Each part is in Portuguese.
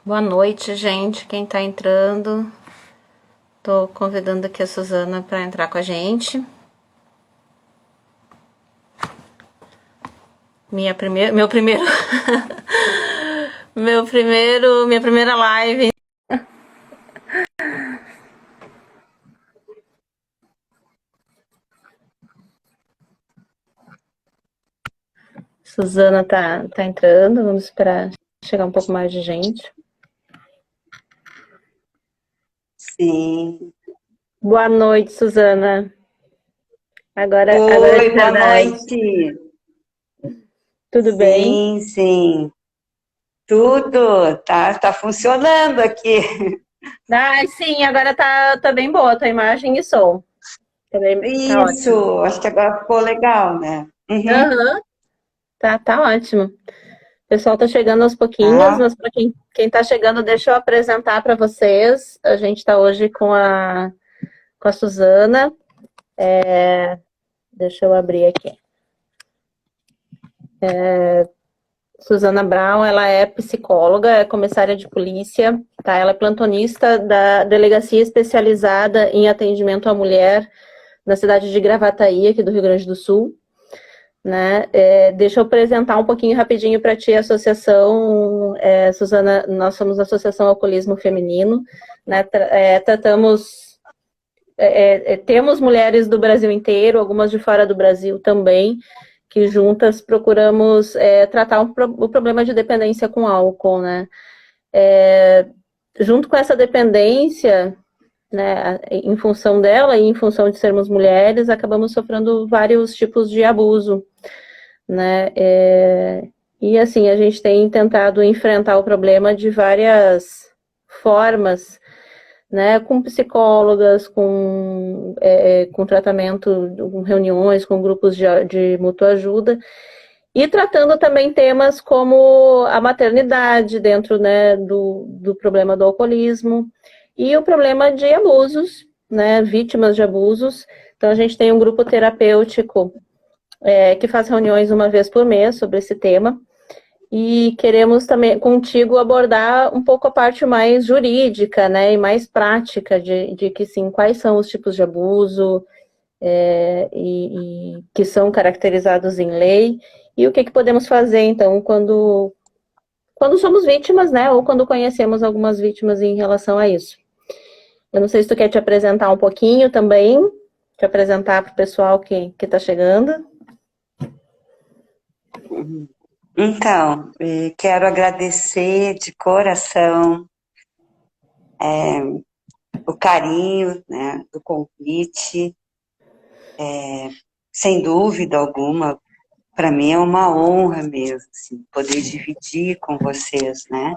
Boa noite, gente. Quem tá entrando, tô convidando aqui a Suzana para entrar com a gente. Meu primeiro, minha primeira live. Suzana tá entrando, vamos esperar chegar um pouco mais de gente. Sim. Boa noite, Suzana. Agora Oi, de boa verdade. noite. Tudo bem? Sim, sim. Tudo tá funcionando aqui. Sim, agora tá bem boa a tua imagem e som. Tá ótimo. Isso, acho que agora ficou legal, né? Uhum. Aham, tá ótimo. O pessoal tá chegando aos pouquinhos, Tá. mas para quem tá chegando, deixa eu apresentar para vocês. A gente tá hoje com a Suzana. Deixa eu abrir aqui. Suzana Brown, ela é psicóloga, é comissária de polícia, tá? Ela é plantonista da Delegacia Especializada em Atendimento à Mulher na cidade de Gravataí, aqui do Rio Grande do Sul. Né? Deixa eu apresentar um pouquinho rapidinho para ti a associação, Suzana, nós somos a Associação Alcoolismo Feminino, né? Temos mulheres do Brasil inteiro, algumas de fora do Brasil também, que juntas procuramos tratar o problema de dependência com álcool, né? Junto com essa dependência, né, em função dela e em função de sermos mulheres, acabamos sofrendo vários tipos de abuso, né? E assim, a gente tem tentado enfrentar o problema de várias formas, né? Com psicólogas, com tratamento, com reuniões, com grupos de mútua ajuda, e tratando também temas como a maternidade dentro, né, do problema do alcoolismo e o problema de abusos, né? Vítimas de abusos. Então, a gente tem um grupo terapêutico que faz reuniões uma vez por mês sobre esse tema. E queremos também contigo abordar um pouco a parte mais jurídica, né, e mais prática de que sim, quais são os tipos de abuso e que são caracterizados em lei e o que podemos fazer então quando somos vítimas, né, ou quando conhecemos algumas vítimas em relação a isso. Eu não sei se tu quer te apresentar um pouquinho também, te apresentar para o pessoal que está chegando. Então, quero agradecer de coração o carinho, né, do convite. Sem dúvida alguma, para mim é uma honra mesmo, assim, poder dividir com vocês, né,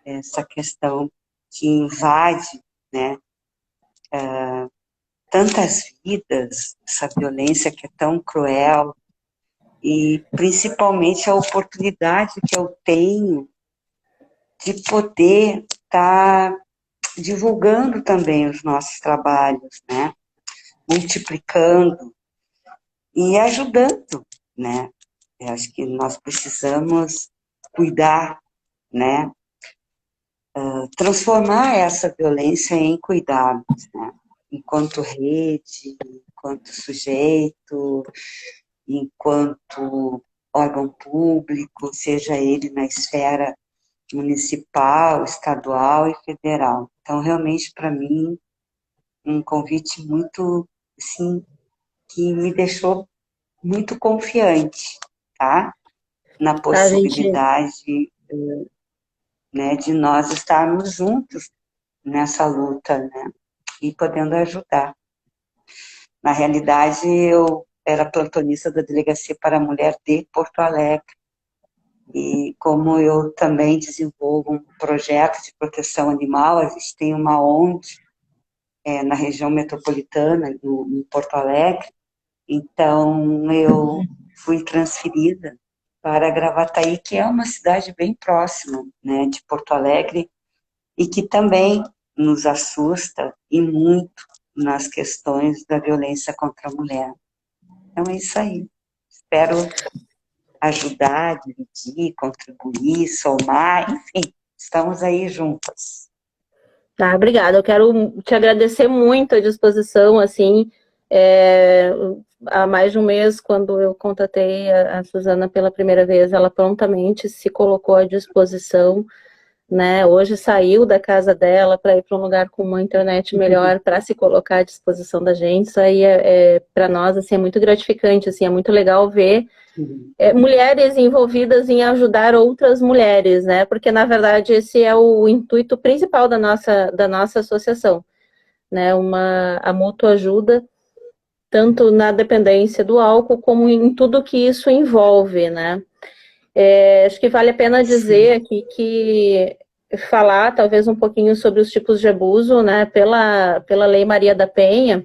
essa questão que invade, né, tantas vidas, essa violência que é tão cruel, e principalmente a oportunidade que eu tenho de poder estar divulgando também os nossos trabalhos, né, multiplicando e ajudando, né. Eu acho que nós precisamos cuidar, né, transformar essa violência em cuidados, né, enquanto rede, enquanto sujeito, enquanto órgão público, seja ele na esfera municipal, estadual e federal. Então, realmente, para mim, um convite muito, assim, que me deixou muito confiante, tá? Na A gente possibilidade, né, de nós estarmos juntos nessa luta, né? E podendo ajudar. Na realidade, eu era plantonista da Delegacia para a Mulher de Porto Alegre. E como eu também desenvolvo um projeto de proteção animal, a gente tem uma ONG na região metropolitana, em Porto Alegre, então eu fui transferida para Gravataí, que é uma cidade bem próxima, né, de Porto Alegre, e que também nos assusta e muito nas questões da violência contra a mulher. Então é isso aí. Espero ajudar, dividir, contribuir, somar, enfim, estamos aí juntas. Tá, obrigada. Eu quero te agradecer muito a disposição, assim, há mais de um mês, quando eu contatei a Suzana pela primeira vez, ela prontamente se colocou à disposição, né? Hoje saiu da casa dela para ir para um lugar com uma internet melhor para se colocar à disposição da gente. Isso aí para nós assim, é muito gratificante, assim, é muito legal ver mulheres envolvidas em ajudar outras mulheres, né? Porque na verdade esse é o intuito principal da nossa associação, né? A mútua ajuda tanto na dependência do álcool como em tudo que isso envolve, né? Acho que vale a pena dizer aqui que falar talvez um pouquinho sobre os tipos de abuso, né? Pela Lei Maria da Penha,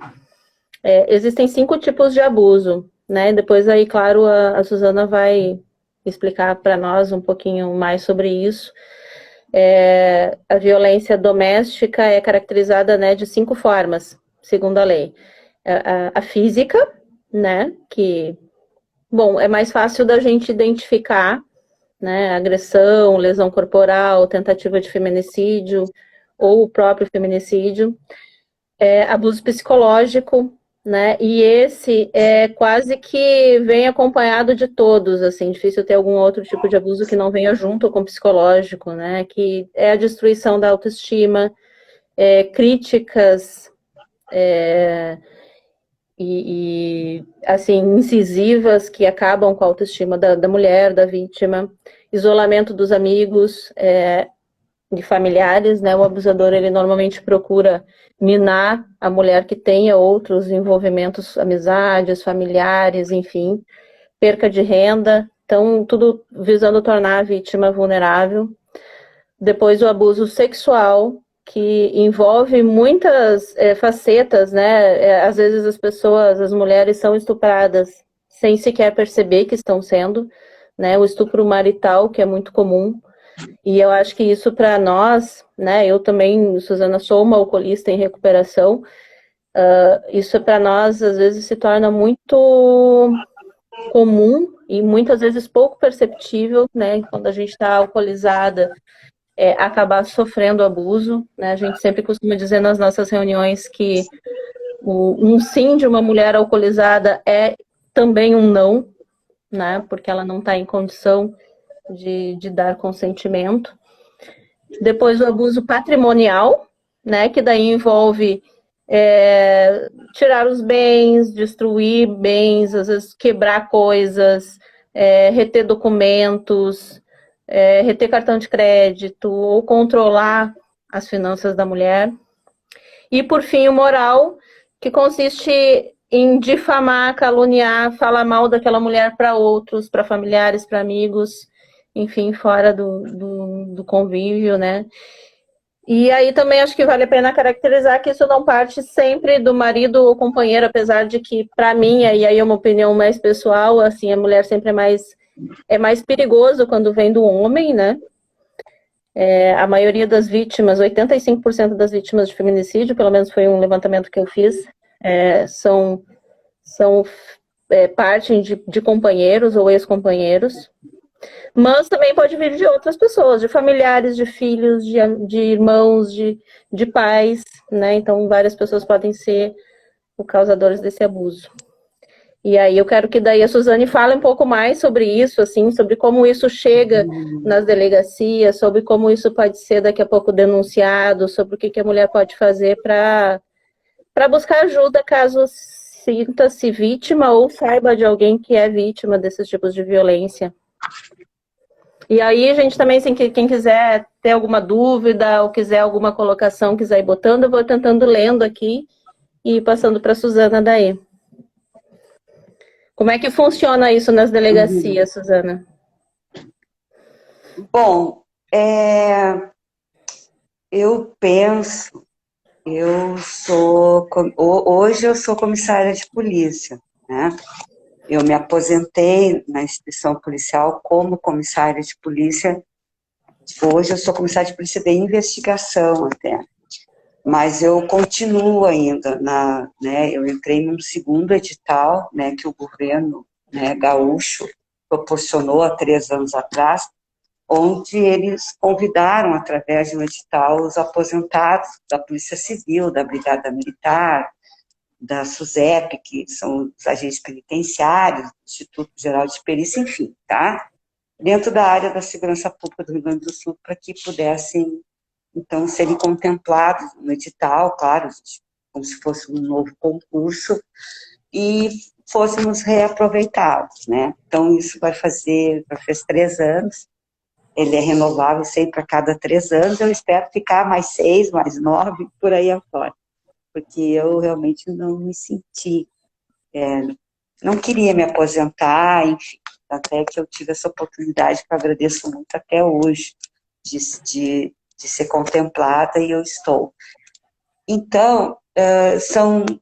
existem 5 tipos de abuso, né? Depois aí, claro, a Suzana vai explicar para nós um pouquinho mais sobre isso. A violência doméstica é caracterizada, né, de 5 formas, segundo a lei. A física, né? Que, bom, é mais fácil da gente identificar, né? Agressão, lesão corporal, tentativa de feminicídio ou o próprio feminicídio. Abuso psicológico, né? E esse é quase que vem acompanhado de todos, assim, difícil ter algum outro tipo de abuso que não venha junto com o psicológico, né? Que é a destruição da autoestima, críticas assim, incisivas que acabam com a autoestima da mulher, da vítima, isolamento dos amigos, de familiares, né? O abusador, ele normalmente procura minar a mulher que tenha outros envolvimentos, amizades, familiares, enfim, perca de renda, então tudo visando tornar a vítima vulnerável. Depois o abuso sexual, que envolve muitas facetas, né? Às vezes as mulheres são estupradas sem sequer perceber que estão sendo, né? O estupro marital, que é muito comum. E eu acho que isso para nós, né? Eu também, Suzana, sou uma alcoolista em recuperação. Isso para nós às vezes se torna muito comum e muitas vezes pouco perceptível, né? Quando a gente está alcoolizada, acabar sofrendo abuso, né? A gente sempre costuma dizer nas nossas reuniões que um sim de uma mulher alcoolizada é também um não, né? Porque ela não está em condição de dar consentimento. Depois o abuso patrimonial, né? Que daí envolve tirar os bens, destruir bens, às vezes quebrar coisas, reter documentos, reter cartão de crédito ou controlar as finanças da mulher. E, por fim, o moral, que consiste em difamar, caluniar, falar mal daquela mulher para outros, para familiares, para amigos, enfim, fora do convívio, né? E aí também acho que vale a pena caracterizar que isso não parte sempre do marido ou companheiro, apesar de que, para mim, e aí é uma opinião mais pessoal, assim, a mulher sempre é mais perigoso quando vem do homem, né? A maioria das vítimas, 85% das vítimas de feminicídio, pelo menos foi um levantamento que eu fiz, são partem de companheiros ou ex-companheiros, mas também pode vir de outras pessoas, de familiares, de filhos, de irmãos, de pais, né? Então, várias pessoas podem ser os causadores desse abuso. E aí eu quero que daí a Suzane fale um pouco mais sobre isso, assim, sobre como isso chega nas delegacias, sobre como isso pode ser daqui a pouco denunciado, sobre o que a mulher pode fazer para buscar ajuda caso sinta-se vítima ou saiba de alguém que é vítima desses tipos de violência. E aí, gente, também, assim, quem quiser ter alguma dúvida ou quiser alguma colocação, quiser ir botando, eu vou tentando lendo aqui e passando para a Suzana daí. Como é que funciona isso nas delegacias, Suzana? Bom, eu penso, hoje eu sou comissária de polícia, né? Eu me aposentei na instituição policial como comissária de polícia. Hoje eu sou comissária de polícia de investigação até. Mas eu continuo ainda né, eu entrei num segundo edital, né, que o governo, né, gaúcho proporcionou há 3 anos atrás, onde eles convidaram, através de um edital, os aposentados da Polícia Civil, da Brigada Militar, da SUSEP, que são os agentes penitenciários, do Instituto Geral de Perícia, enfim, tá? Dentro da área da segurança pública do Rio Grande do Sul, para que pudessem, então, serem contemplados no edital, claro, como se fosse um novo concurso, e fôssemos reaproveitados, né? Então, isso já fez 3 anos, ele é renovável sempre a cada 3 anos, eu espero ficar mais 6, mais 9, por aí afora, porque eu realmente não me senti, não queria me aposentar, enfim, até que eu tive essa oportunidade, que eu agradeço muito até hoje, de ser contemplada, e eu estou. Então,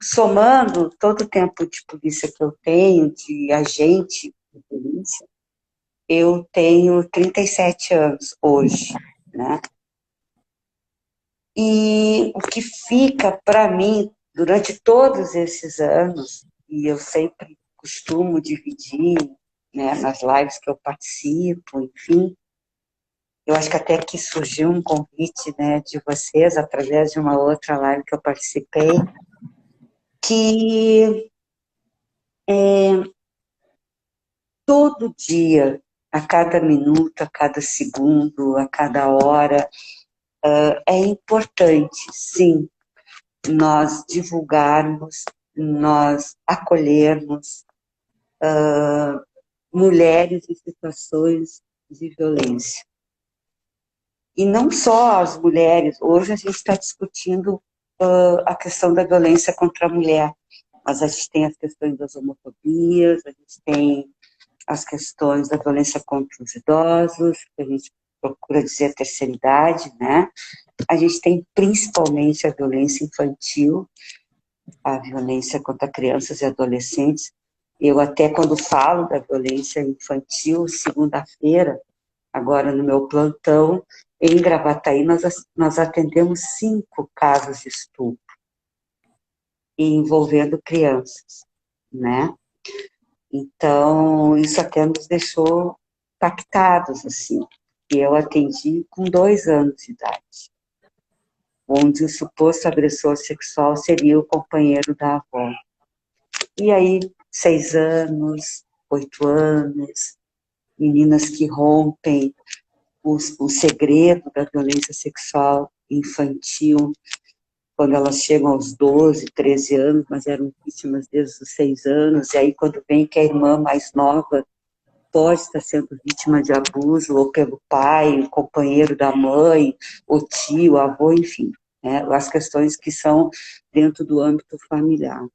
somando todo o tempo de polícia que eu tenho, de agente de polícia, eu tenho 37 anos hoje, né? E o que fica para mim, durante todos esses anos, e eu sempre costumo dividir, né, nas lives que eu participo, enfim, eu acho que até que surgiu um convite, né, de vocês, através de uma outra live que eu participei, que todo dia, a cada minuto, a cada segundo, a cada hora, é importante, sim, nós divulgarmos, nós acolhermos mulheres em situações de violência. E não só as mulheres, hoje a gente está discutindo a questão da violência contra a mulher, mas a gente tem as questões das homofobias, a gente tem as questões da violência contra os idosos, que a gente procura dizer terceira idade, né? A gente tem principalmente a violência infantil, a violência contra crianças e adolescentes. Eu até, quando falo da violência infantil, segunda-feira, agora no meu plantão, em Gravataí, nós atendemos 5 casos de estupro envolvendo crianças, né? Então, isso até nos deixou impactados, assim. E eu atendi com 2 anos de idade, onde o suposto agressor sexual seria o companheiro da avó. E aí, 6 anos, 8 anos, meninas que rompem o segredo da violência sexual infantil, quando elas chegam aos 12, 13 anos, mas eram vítimas desde os 6 anos, e aí quando vem que a irmã mais nova pode estar sendo vítima de abuso, ou pelo pai, o companheiro da mãe, o tio, o avô, enfim, né, as questões que são dentro do âmbito familiar.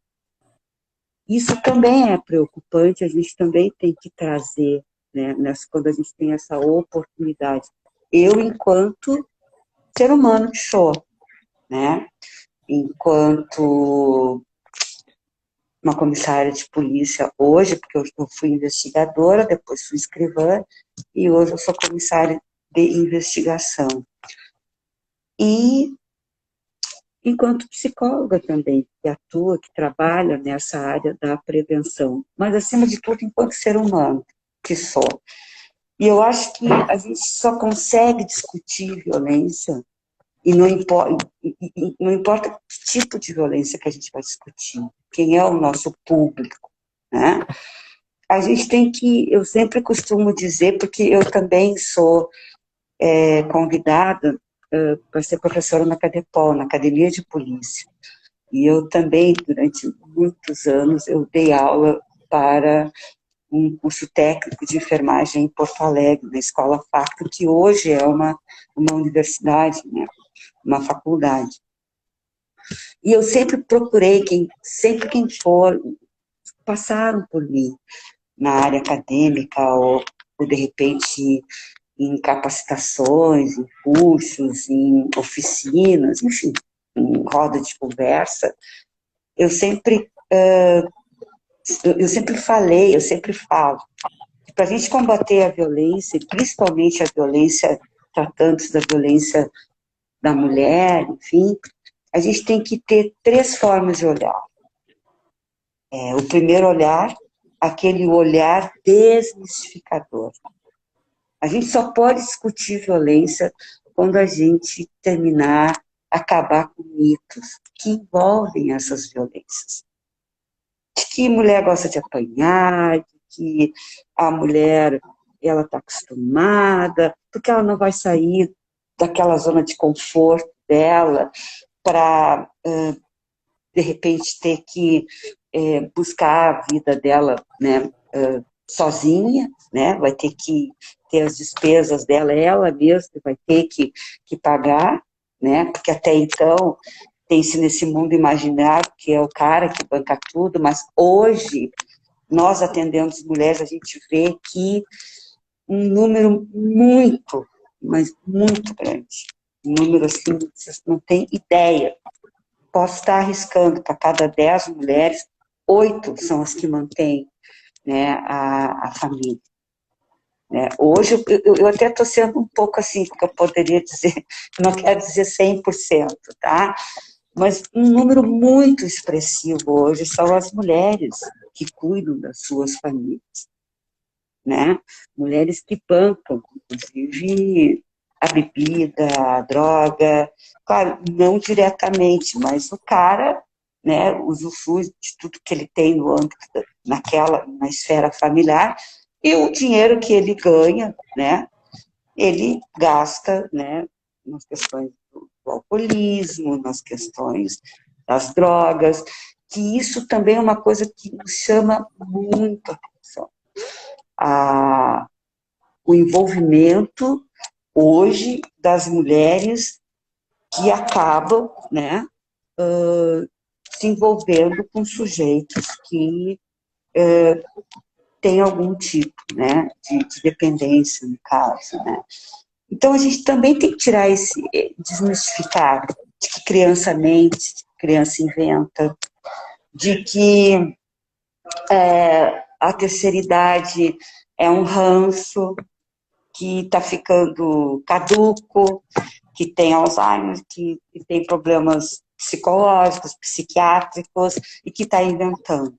Isso também é preocupante, a gente também tem que trazer, né, quando a gente tem essa oportunidade. Eu, enquanto ser humano que sou, né, enquanto uma comissária de polícia hoje, porque eu fui investigadora, depois fui escrivã, e hoje eu sou comissária de investigação. E enquanto psicóloga também, que atua, que trabalha nessa área da prevenção, mas acima de tudo enquanto ser humano que sou. E eu acho que a gente só consegue discutir violência, e não importa que tipo de violência que a gente vai discutir, quem é o nosso público, né? A gente tem que, eu sempre costumo dizer, porque eu também sou convidada para ser professora na CADEPOL, na Academia de Polícia. E eu também, durante muitos anos, eu dei aula para um curso técnico de enfermagem em Porto Alegre, na Escola Facto, que hoje é uma universidade, né, uma faculdade. E eu sempre procurei, sempre quem for, passaram por mim na área acadêmica, ou de repente em capacitações, em cursos, em oficinas, enfim, em roda de conversa, eu sempre, eu sempre falei, eu sempre falo, que para a gente combater a violência, e principalmente a violência, tratando-se da violência da mulher, enfim, a gente tem que ter 3 formas de olhar. O primeiro olhar, aquele olhar desmistificador. A gente só pode discutir violência quando a gente terminar, acabar com mitos que envolvem essas violências. De que mulher gosta de apanhar, de que a mulher ela está acostumada, porque ela não vai sair daquela zona de conforto dela para, de repente, ter que buscar a vida dela, né, sozinha, né, vai ter que ter as despesas dela, ela mesma vai ter que pagar, né, porque até então tem-se nesse mundo imaginário que é o cara que banca tudo, mas hoje nós atendemos mulheres, a gente vê que um número muito, mas muito grande, um número assim, vocês não têm ideia. Posso estar arriscando, para cada 10 mulheres, 8 são as que mantêm, né, a família. Né? Hoje, eu até estou sendo um pouco assim, porque eu poderia dizer, não quero dizer 100%, tá? Mas um número muito expressivo hoje são as mulheres que cuidam das suas famílias, né? Mulheres que bancam, inclusive, a bebida, a droga, claro, não diretamente, mas o cara, né, usufrui de tudo que ele tem no âmbito, na esfera familiar, e o dinheiro que ele ganha, né, ele gasta, né, nas questões do alcoolismo, nas questões das drogas, que isso também é uma coisa que nos chama muito a atenção. O envolvimento hoje das mulheres que acabam, né, se envolvendo com sujeitos que têm algum tipo, né, de dependência, no caso, né. Então, a gente também tem que tirar desmistificar de que criança mente, de que criança inventa, de que a terceira idade é um ranço, que está ficando caduco, que tem Alzheimer, que tem problemas psicológicos, psiquiátricos, e que está inventando,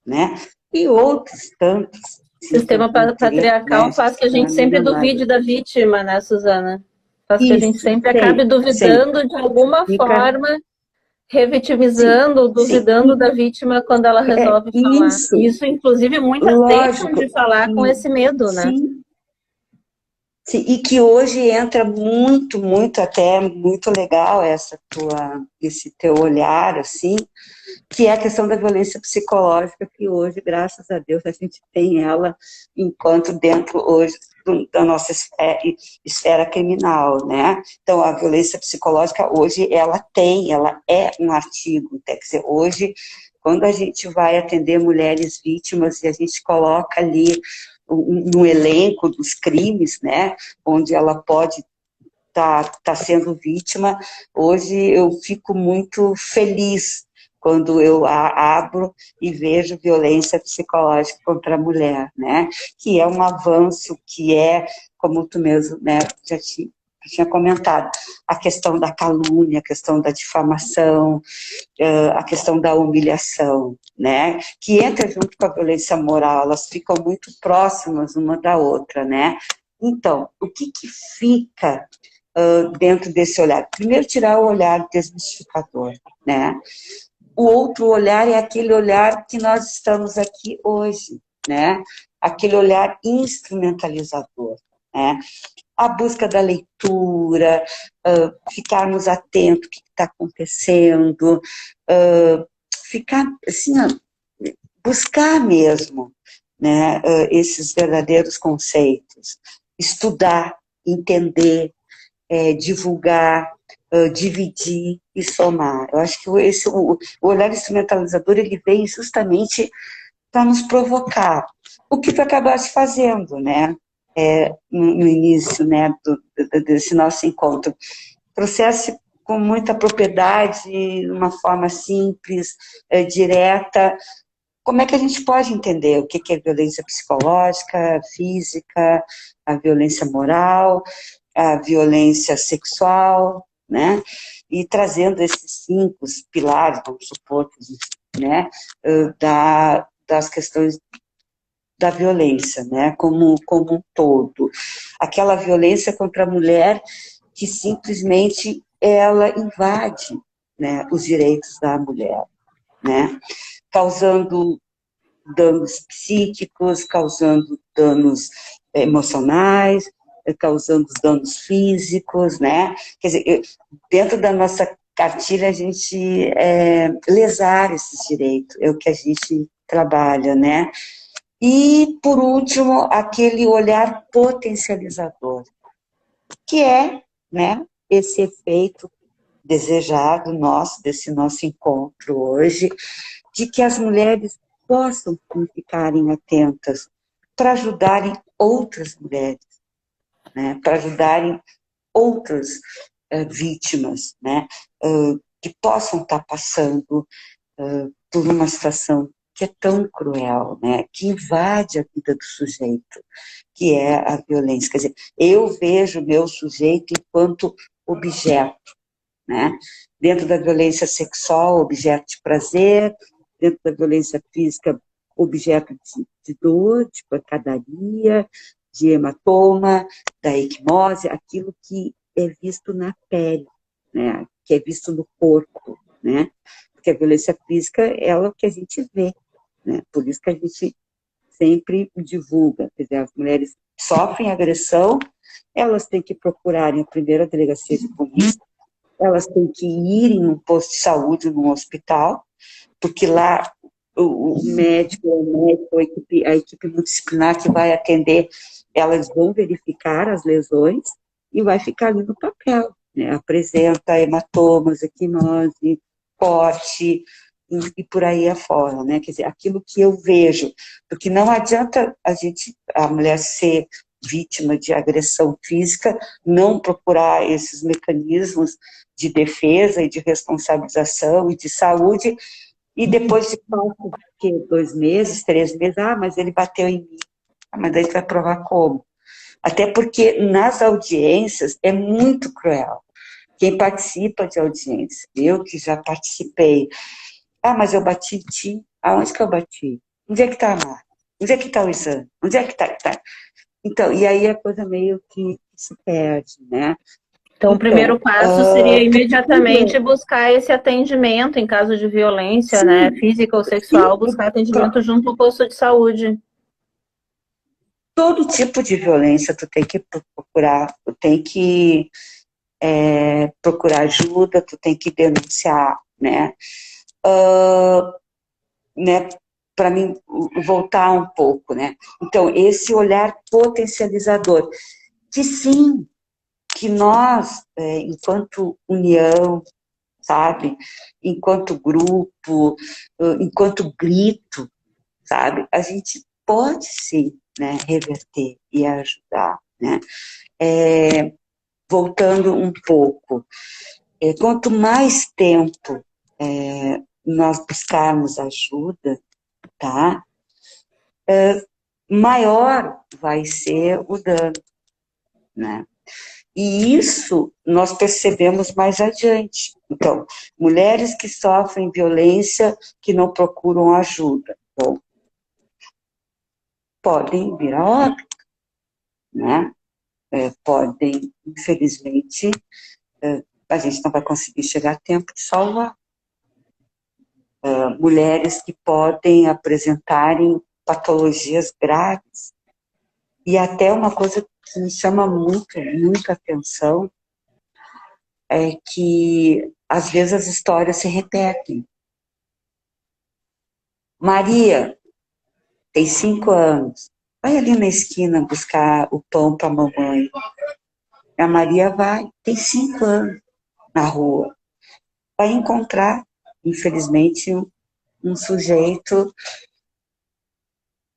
né? E outros tantos. O sistema patriarcal, né, faz que a gente sempre duvide da vítima, né, Suzana? Faz que a gente sempre acabe duvidando de alguma forma, revitimizando, ou duvidando da vítima quando ela resolve falar. Isso, inclusive, muitas deixam de falar com esse medo, né? Sim, e que hoje entra muito, muito, até muito legal esse teu olhar, assim, que é a questão da violência psicológica, que hoje, graças a Deus, a gente tem ela enquanto dentro hoje da nossa esfera criminal, né? Então, a violência psicológica hoje, ela é um artigo, quer dizer, hoje, quando a gente vai atender mulheres vítimas e a gente coloca ali no elenco dos crimes, né, onde ela pode tá sendo vítima, hoje eu fico muito feliz quando eu abro e vejo violência psicológica contra a mulher, né, que é um avanço, que é, como tu mesmo, né, já tinha comentado, a questão da calúnia, a questão da difamação, a questão da humilhação, né, que entra junto com a violência moral, elas ficam muito próximas uma da outra, né. Então, o que fica dentro desse olhar? Primeiro, tirar o olhar desmistificador, né. O outro olhar é aquele olhar que nós estamos aqui hoje, né, aquele olhar instrumentalizador, né, a busca da leitura, ficarmos atentos ao que está acontecendo, ficar, assim, buscar mesmo, né, esses verdadeiros conceitos, estudar, entender, divulgar, dividir e somar. Eu acho que o olhar instrumentalizador, ele vem justamente para nos provocar, o que tu acabaste fazendo, né? no início, né, desse nosso encontro. Processo com muita propriedade, de uma forma simples, direta. Como é que a gente pode entender o que é violência psicológica, física, a violência moral, a violência sexual, né? E trazendo esses 5 pilares, vamos supor, né, das questões da violência, né, como um todo. Aquela violência contra a mulher que simplesmente ela invade, né, os direitos da mulher, né, causando danos psíquicos, causando danos emocionais, causando danos físicos, né? Quer dizer, dentro da nossa cartilha a gente lesar esses direitos, é o que a gente trabalha, né? E, por último, aquele olhar potencializador, que é, né, esse efeito desejado nosso, desse nosso encontro hoje, de que as mulheres possam ficarem atentas para ajudarem outras mulheres, né, para ajudarem outras vítimas, né, que possam estar passando por uma situação que é tão cruel, né, que invade a vida do sujeito, que é a violência. Quer dizer, eu vejo o meu sujeito enquanto objeto, né? Dentro da violência sexual, objeto de prazer, dentro da violência física, objeto de dor, de pancadaria, de hematoma, da equimose, aquilo que é visto na pele, né? Que é visto no corpo, né? Porque a violência física é o que a gente vê, né? Por isso que a gente sempre divulga, quer dizer, as mulheres sofrem agressão, elas têm que procurarem a primeira delegacia de polícia, elas têm que ir em um posto de saúde, num hospital, porque lá o médico, a equipe multidisciplinar que vai atender, elas vão verificar as lesões e vai ficar ali no papel, né? Apresenta hematomas, equimose, corte, e por aí afora, né? Quer dizer, aquilo que eu vejo, porque não adianta a mulher ser vítima de agressão física, não procurar esses mecanismos de defesa e de responsabilização e de saúde, e depois se passa 2 meses, 3 meses, mas ele bateu em mim. Mas daí tu vai provar como? Até porque nas audiências é muito cruel. Quem participa de audiência, eu que já participei, mas eu bati em ti, aonde que eu bati? Onde é que está a marca? Onde é que está o exame? Onde é que está? Então, e aí a coisa meio que se perde, né? Então, o primeiro passo seria imediatamente Primeiro, buscar esse atendimento em caso de violência, né, sim, física ou sexual, sim, buscar atendimento junto ao posto de saúde. todo tipo de violência tu tem que procurar, tu tem que procurar ajuda, tu tem que denunciar, né? Né, para mim voltar um pouco, né? Então, esse olhar potencializador, que sim, que nós, enquanto união, sabe, enquanto grupo, enquanto grito, sabe, a gente pode sim, né, reverter e ajudar, né? Voltando um pouco, quanto mais tempo nós buscarmos ajuda, tá? Maior vai ser o dano, né? E isso nós percebemos mais adiante. Então, mulheres que sofrem violência, que não procuram ajuda, bom, podem vir a óbito, né? Podem, infelizmente, a gente não vai conseguir chegar a tempo de salvar. Mulheres que podem apresentarem patologias graves. E até uma coisa que me chama muito, muita atenção é que, às vezes, as histórias se repetem. Maria tem 5 anos, vai ali na esquina buscar o pão para a mamãe. A Maria vai, tem 5 anos, na rua. Vai encontrar, infelizmente, um sujeito,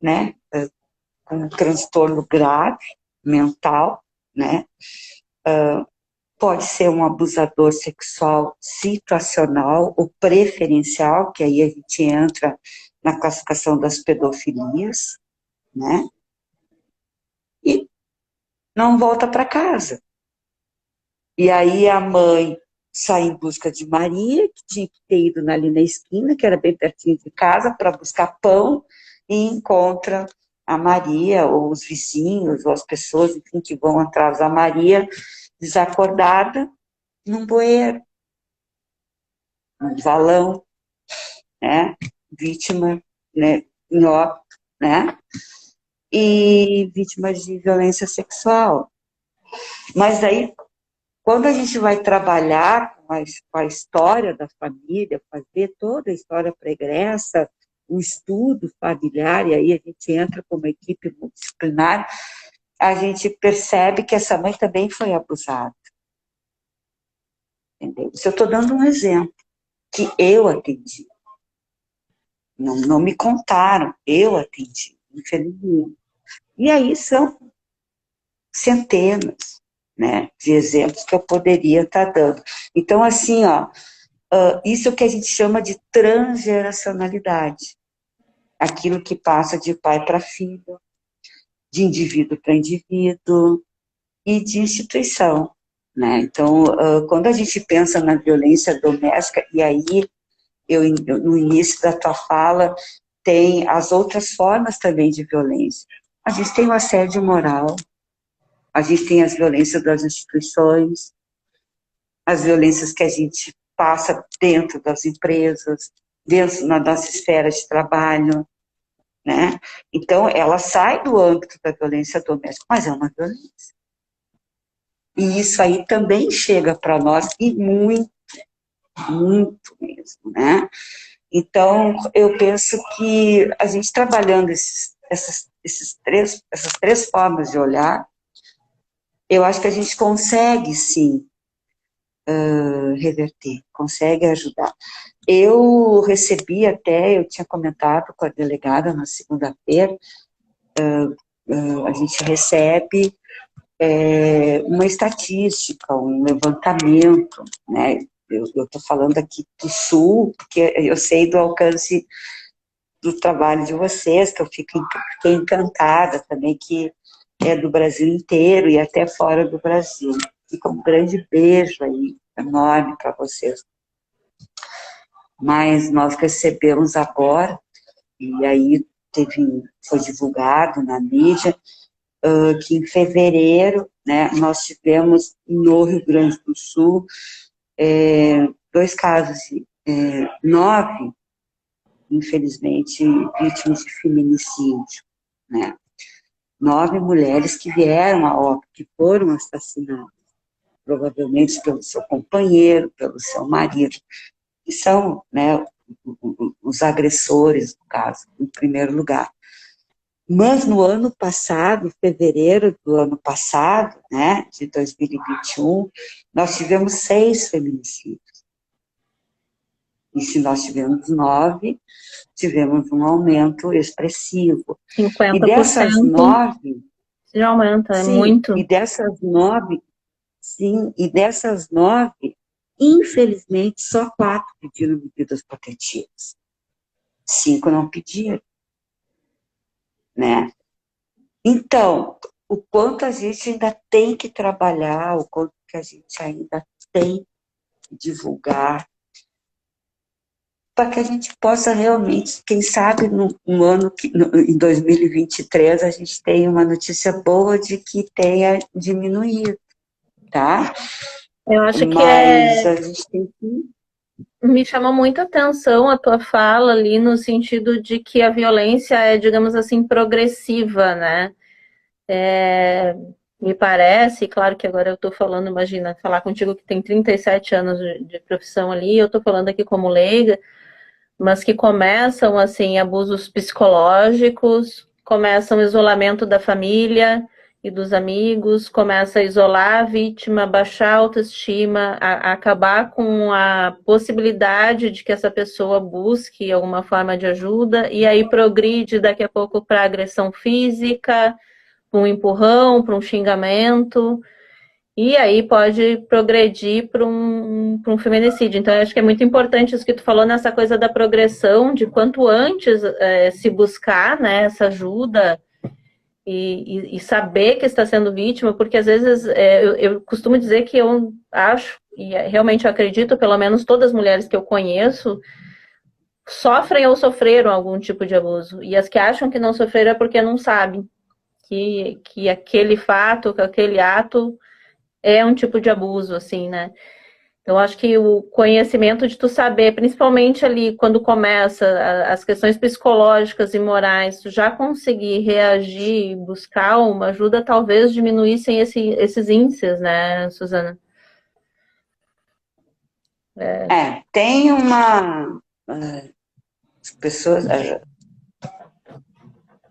né, com um transtorno grave, mental, né? Pode ser um abusador sexual situacional ou preferencial, que aí a gente entra na classificação das pedofilias, né? E não volta para casa. E aí a mãe sai em busca de Maria, que tinha que ter ido ali na esquina, que era bem pertinho de casa, para buscar pão, e encontra a Maria, ou os vizinhos, ou as pessoas, enfim, que vão atrás da Maria, desacordada, num bueiro, num valão, né? Vítima, né? Em óbito, né? E vítima de violência sexual. Mas aí, quando a gente vai trabalhar com a história da família, fazer toda a história pregressa, o estudo familiar, e aí a gente entra como equipe multidisciplinar, a gente percebe que essa mãe também foi abusada. Entendeu? Se eu estou dando um exemplo que eu atendi, não me contaram, eu atendi, infelizmente. E aí são centenas, né, de exemplos que eu poderia estar dando. Então, assim, ó, isso é o que a gente chama de transgeracionalidade. Aquilo que passa de pai para filho, de indivíduo para indivíduo e de instituição, né? Então, quando a gente pensa na violência doméstica, e aí, no início da tua fala, tem as outras formas também de violência. A gente tem o assédio moral, a gente tem as violências das instituições, as violências que a gente passa dentro das empresas, dentro na nossa esfera de trabalho, né? Então, ela sai do âmbito da violência doméstica, mas é uma violência. E isso aí também chega para nós, e muito, muito mesmo, né? Então, eu penso que a gente trabalhando essas três formas de olhar, eu acho que a gente consegue, sim, reverter, consegue ajudar. Eu recebi até, eu tinha comentado com a delegada na segunda-feira, a gente recebe uma estatística, um levantamento, né? Eu estou falando aqui do Sul, porque eu sei do alcance do trabalho de vocês, que eu fiquei encantada também, que é do Brasil inteiro e até fora do Brasil. Fica um grande beijo aí, enorme para vocês. Mas nós recebemos agora, e aí foi divulgado na mídia, que em fevereiro, né, nós tivemos no Rio Grande do Sul 2 casos, 9, infelizmente, vítimas de feminicídio, né? 9 mulheres que vieram a óbito, que foram assassinadas, provavelmente pelo seu companheiro, pelo seu marido, que são, né, os agressores, no caso, em primeiro lugar. Mas no ano passado, fevereiro do ano passado, né, de 2021, nós tivemos 6 feminicídios. E se nós tivemos 9, tivemos um aumento expressivo. 50% E dessas 9, já aumenta, é sim, muito. e dessas 9, sim, e dessas 9, infelizmente, só 4 pediram medidas protetivas. 5 não pediram, né? Então, o quanto a gente ainda tem que trabalhar, o quanto que a gente ainda tem que divulgar, para que a gente possa realmente, quem sabe, no ano em 2023, a gente tenha uma notícia boa de que tenha diminuído, tá? Eu acho que Mas a gente tem que... me chamou muita atenção a tua fala ali no sentido de que a violência é, digamos assim, progressiva, né? Me parece, claro que agora eu estou falando, imagina, falar contigo que tem 37 anos de profissão ali, eu estou falando aqui como leiga, mas que começam, assim, abusos psicológicos, começam o isolamento da família e dos amigos, começa a isolar a vítima, baixar a autoestima, acabar com a possibilidade de que essa pessoa busque alguma forma de ajuda, e aí progride daqui a pouco para agressão física, um empurrão, para um xingamento, e aí pode progredir para um feminicídio. Então, eu acho que é muito importante isso que tu falou nessa coisa da progressão, de quanto antes se buscar, né, essa ajuda e saber que está sendo vítima, porque às vezes eu costumo dizer que eu acho, e realmente eu acredito, pelo menos todas as mulheres que eu conheço, sofrem ou sofreram algum tipo de abuso. E as que acham que não sofreram é porque não sabem que aquele fato, que aquele ato é um tipo de abuso, assim, né? Então, acho que o conhecimento de tu saber, principalmente ali quando começa as questões psicológicas e morais, tu já conseguir reagir, buscar uma ajuda, talvez diminuíssem esses índices, né, Suzana? Tem uma... As pessoas,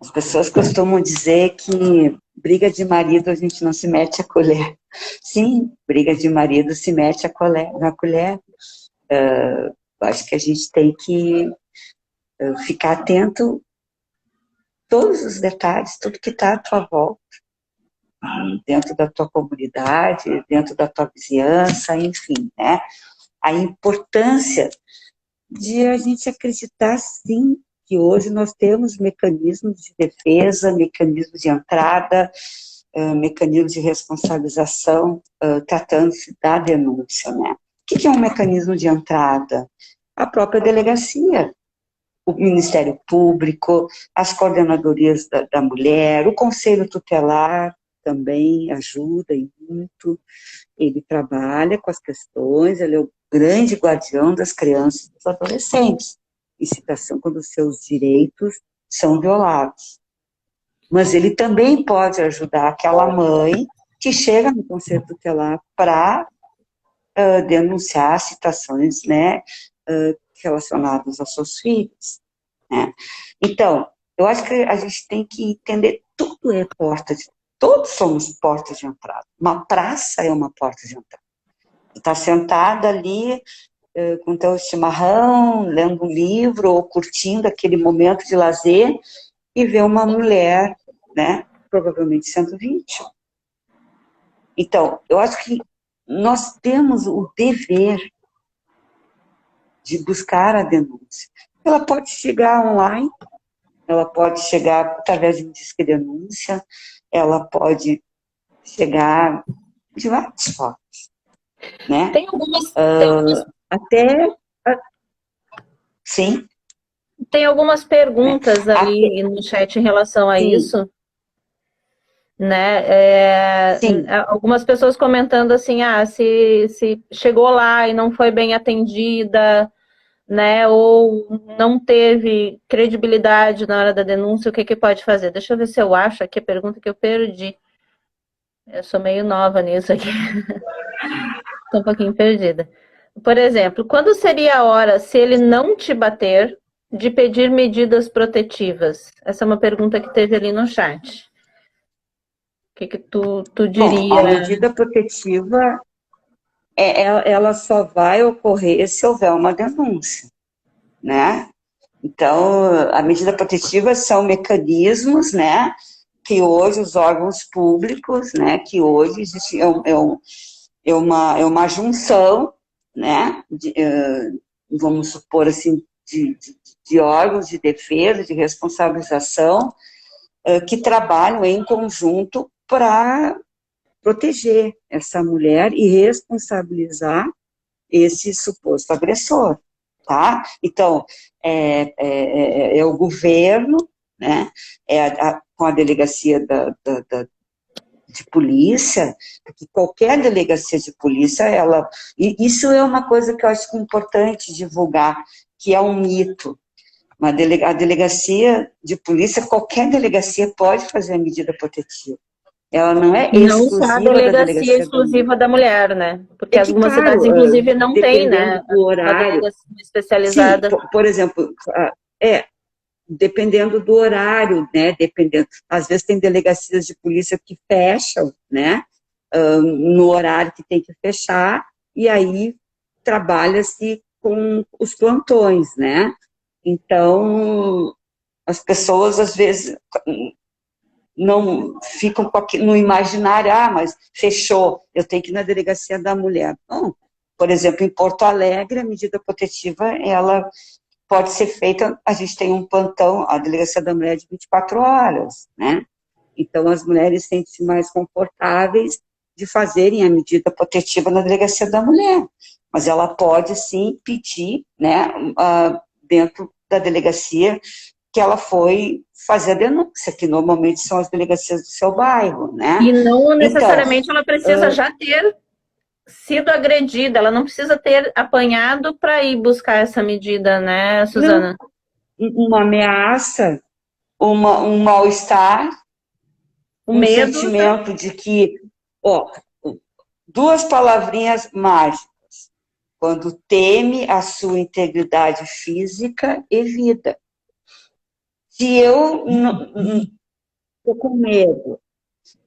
as pessoas costumam dizer que briga de marido a gente não se mete a colher. Sim, briga de marido se mete na colher. Acho que a gente tem que ficar atento a todos os detalhes, tudo que está à tua volta, dentro da tua comunidade, dentro da tua vizinhança, enfim, né? A importância de a gente acreditar, sim, que hoje nós temos mecanismos de defesa, mecanismos de entrada, mecanismos de responsabilização, tratando-se da denúncia, né? O que é um mecanismo de entrada? A própria delegacia, o Ministério Público, as coordenadorias da mulher, o Conselho Tutelar também ajuda e muito. Ele trabalha com as questões, ele é o grande guardião das crianças e dos adolescentes, em situação quando os seus direitos são violados. Mas ele também pode ajudar aquela mãe que chega no Conselho Tutelar para denunciar situações, né, relacionadas aos seus filhos, né? Então, eu acho que a gente tem que entender, tudo é todos somos portas de entrada. Uma praça é uma porta de entrada. Tu tá sentada ali com teu chimarrão, lendo um livro ou curtindo aquele momento de lazer e vê uma mulher, né, provavelmente sendo vítima. Então, eu acho que nós temos o dever de buscar a denúncia. Ela pode chegar online, ela pode chegar através de um disque denúncia, ela pode chegar de várias formas, né? Até, sim. Tem algumas perguntas ali no chat em relação a sim, isso, né? sim. Algumas pessoas comentando assim, se chegou lá e não foi bem atendida, né? Ou não teve credibilidade na hora da denúncia, o que pode fazer? Deixa eu ver se eu acho aqui a pergunta que eu perdi. Eu sou meio nova nisso aqui. Estou um pouquinho perdida. Por exemplo, quando seria a hora, se ele não te bater, de pedir medidas protetivas? Essa é uma pergunta que teve ali no chat. O que tu Bom, a diria? medida protetiva, ela só vai ocorrer se houver uma denúncia, né? Então, a medida protetiva são mecanismos, né, que hoje os órgãos públicos, né, que hoje existe, uma junção, né, vamos supor assim, de órgãos de defesa, de responsabilização, que trabalham em conjunto para proteger essa mulher e responsabilizar esse suposto agressor, tá? Então, é o governo, né, com a delegacia de polícia, porque qualquer delegacia de polícia, e isso é uma coisa que eu acho importante divulgar, que é um mito. A delegacia de polícia, qualquer delegacia pode fazer a medida protetiva. Ela não é Não só a exclusiva da delegacia delegacia da mulher. exclusiva da mulher, né? Porque É que, algumas cidades, claro, inclusive, não tem, dependendo né? do Uma horário, delegacia sim, especializada. por exemplo, dependendo do horário, né, às vezes tem delegacias de polícia que fecham, né, no horário que tem que fechar, e aí trabalha-se com os plantões, né, então as pessoas às vezes não ficam no imaginário, mas fechou, eu tenho que ir na delegacia da mulher. Não. Por exemplo, em Porto Alegre, a medida protetiva, ela pode ser feita, a gente tem um plantão, a delegacia da mulher de 24 horas, né? Então, as mulheres sentem-se mais confortáveis de fazerem a medida protetiva na delegacia da mulher. Mas ela pode, sim, pedir, né, dentro da delegacia que ela foi fazer a denúncia, que normalmente são as delegacias do seu bairro, né? E não Então, necessariamente ela precisa já ter sido agredida, ela não precisa ter apanhado para ir buscar essa medida, né, não, Suzana? uma ameaça, um mal-estar, O um medo, né? sentimento de que, ó, duas palavrinhas mágicas, quando teme a sua integridade física e vida. Se eu estou com medo,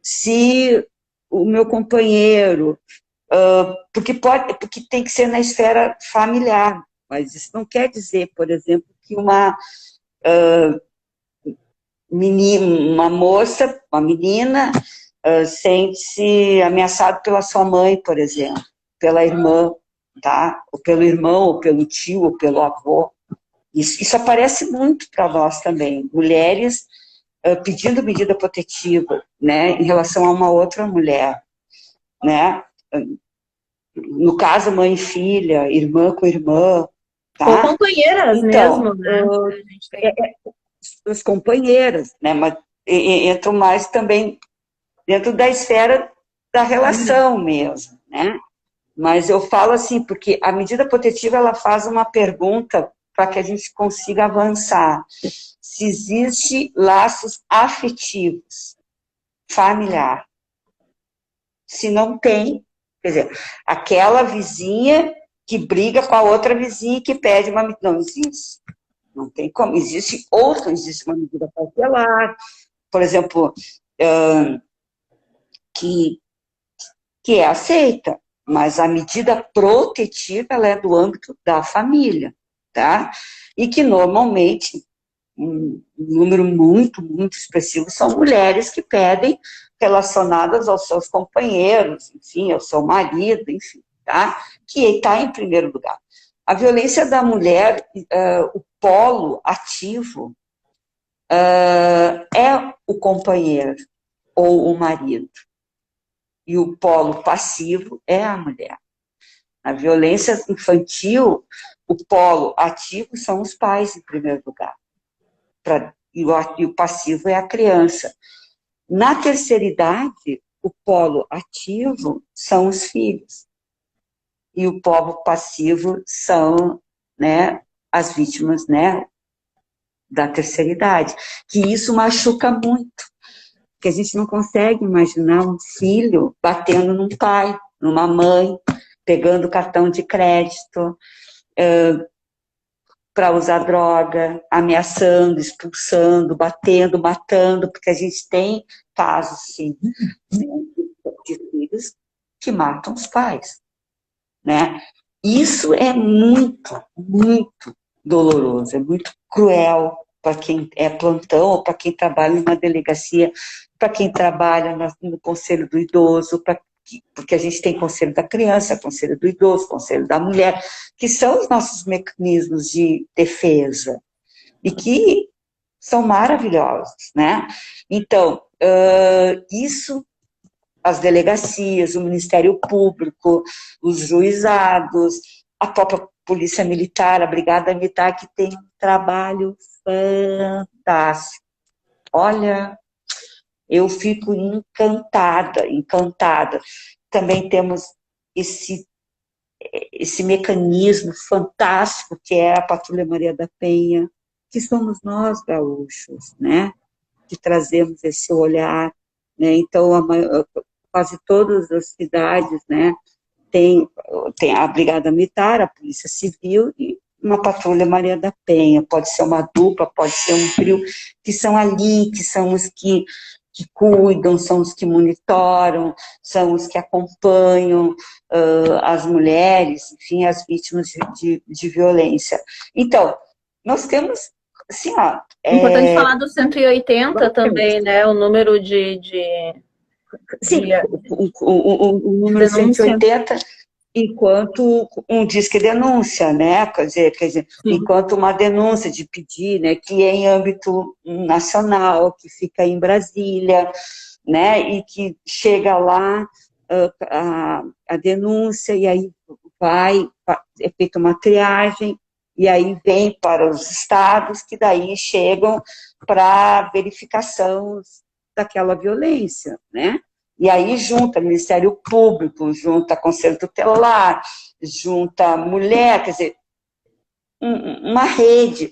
se o meu companheiro, porque tem que ser na esfera familiar, mas isso não quer dizer, por exemplo, que uma menina, uma menina, sente-se ameaçada pela sua mãe, por exemplo, pela irmã, tá? Ou pelo irmão, ou pelo tio, ou pelo avô. Isso aparece muito para nós também. Mulheres pedindo medida protetiva, né, em relação a uma outra mulher, né? No caso, mãe e filha, irmã com irmã, Ou tá? companheiras Então, mesmo, né? A gente tem. as companheiras, né? Mas entram mais também dentro da esfera da relação mesmo, né? Mas eu falo assim, porque a medida protetiva, ela faz uma pergunta para que a gente consiga avançar. Se existe laços afetivos, familiar. Se não tem, quer dizer, aquela vizinha que briga com a outra vizinha e que pede uma medida. Não existe. Não tem como. Existe outra, existe uma medida cautelar, por exemplo, que, que é aceita, mas a medida protetiva ela é do âmbito da família, tá? E que normalmente um número muito, muito expressivo são mulheres que pedem relacionadas aos seus companheiros, enfim, ao seu marido, enfim, tá? Que está em primeiro lugar. A violência da mulher, o polo ativo é o companheiro ou o marido. E o polo passivo é a mulher. A violência infantil, o polo ativo são os pais, em primeiro lugar. E o passivo é a criança. Na terceira idade, o polo ativo são os filhos. E o polo passivo são, né, as vítimas, né, da terceira idade. Que isso machuca muito. Porque a gente não consegue imaginar um filho batendo num pai, numa mãe, pegando cartão de crédito, para usar droga, ameaçando, expulsando, batendo, matando, porque a gente tem casos, sim, de filhos que matam os pais, né? Isso é muito, muito doloroso, é muito cruel para quem é plantão ou para quem trabalha numa delegacia, para quem trabalha no Conselho do Idoso, porque a gente tem Conselho da Criança, Conselho do Idoso, Conselho da Mulher, que são os nossos mecanismos de defesa e que são maravilhosos, né? Então, isso, as delegacias, o Ministério Público, os juizados, a própria Polícia Militar, a Brigada Militar, que tem um trabalho fantástico. Olha, eu fico encantada, encantada. Também temos esse mecanismo fantástico que é a Patrulha Maria da Penha, que somos nós, gaúchos, né? Que trazemos esse olhar, né? Então, quase todas as cidades, né? Tem a Brigada Militar, a Polícia Civil e uma Patrulha Maria da Penha. Pode ser uma dupla, pode ser um trio, que são ali, que são os que cuidam, são os que monitoram, são os que acompanham as mulheres, enfim, as vítimas de violência. Então, nós temos assim, ó, Importante falar do 180 também, né? O número sim, de o número denúncia. 180, enquanto um disque denúncia, né? Quer dizer, Sim. enquanto uma denúncia de pedir, né, que é em âmbito nacional, que fica em Brasília, né, e que chega lá a denúncia, e aí é feita uma triagem, e aí vem para os estados, que daí chegam para verificação daquela violência, né? E aí junta Ministério Público, junta Conselho Tutelar, junta mulher, quer dizer, uma rede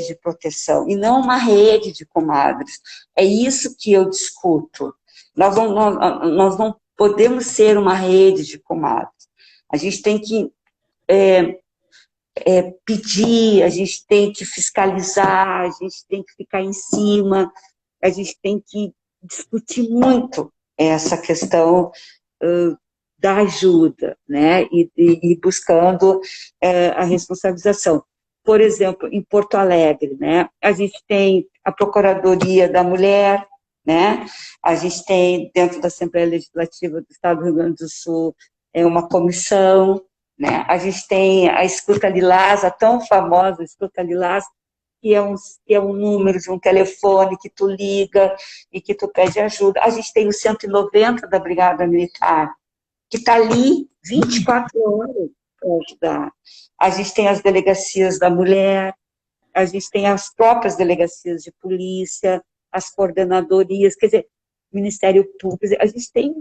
de proteção, e não uma rede de comadres. É isso que eu discuto. Nós não podemos ser uma rede de comadres. A gente tem que pedir, a gente tem que fiscalizar, a gente tem que ficar em cima, a gente tem que discutir muito essa questão da ajuda, né, e buscando a responsabilização. Por exemplo, em Porto Alegre, né, a gente tem a Procuradoria da Mulher, né, a gente tem, dentro da Assembleia Legislativa do Estado do Rio Grande do Sul, uma comissão, né, a gente tem a Escuta Lilás, a tão famosa Escuta Lilás, que é um número de um telefone que tu liga e que tu pede ajuda. A gente tem o 190 da Brigada Militar, que está ali 24 horas para ajudar. A gente tem as delegacias da mulher, a gente tem as próprias delegacias de polícia, as coordenadorias, quer dizer, Ministério Público, quer dizer, a gente tem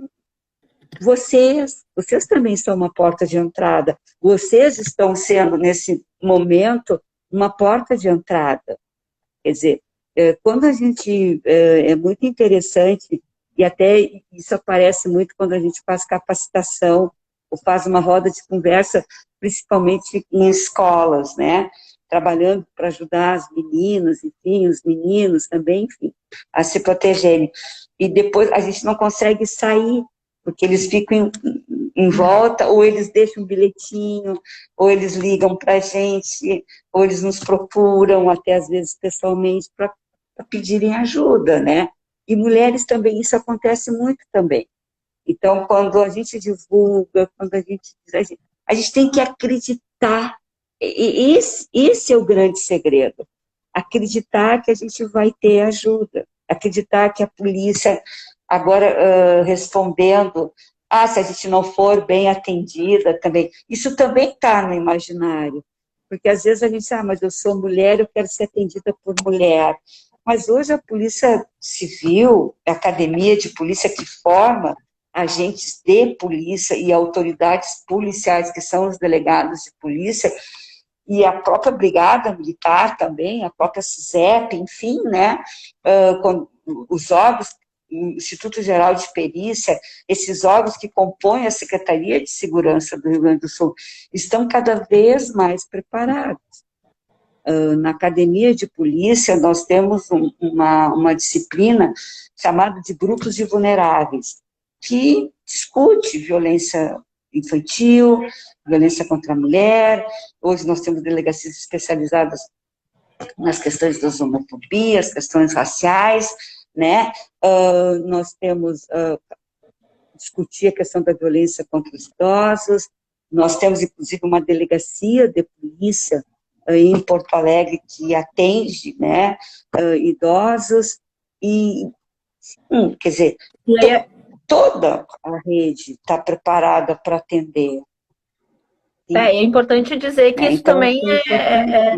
vocês também são uma porta de entrada, vocês estão sendo, nesse momento, uma porta de entrada. Quer dizer, quando a gente, é muito interessante, e até isso aparece muito quando a gente faz capacitação, ou faz uma roda de conversa, principalmente em escolas, né? Trabalhando para ajudar as meninas, enfim, os meninos também, enfim, a se protegerem. E depois a gente não consegue sair, porque eles ficam em volta, ou eles deixam um bilhetinho, ou eles ligam para a gente, ou eles nos procuram, até às vezes pessoalmente, para pedirem ajuda, né? E mulheres também, isso acontece muito também. Então, quando a gente divulga, quando a gente tem que acreditar, e esse é o grande segredo, acreditar que a gente vai ter ajuda, acreditar que a polícia, agora respondendo, se a gente não for bem atendida também, isso também está no imaginário, porque às vezes a gente diz, mas eu sou mulher, eu quero ser atendida por mulher, mas hoje a Polícia Civil, a academia de polícia que forma agentes de polícia e autoridades policiais, que são os delegados de polícia, e a própria Brigada Militar também, a própria SISEP, enfim, né, os órgãos, o Instituto Geral de Perícia, esses órgãos que compõem a Secretaria de Segurança do Rio Grande do Sul, estão cada vez mais preparados. Na academia de polícia, nós temos uma disciplina chamada de grupos de vulneráveis, que discute violência infantil, violência contra a mulher. Hoje nós temos delegacias especializadas nas questões das homofobias, questões raciais, né? Nós temos discutir a questão da violência contra os idosos. Nós temos, inclusive, uma delegacia de polícia em Porto Alegre que atende, né, idosos, e, quer dizer, toda a rede está preparada para atender. É importante dizer que isso então, também é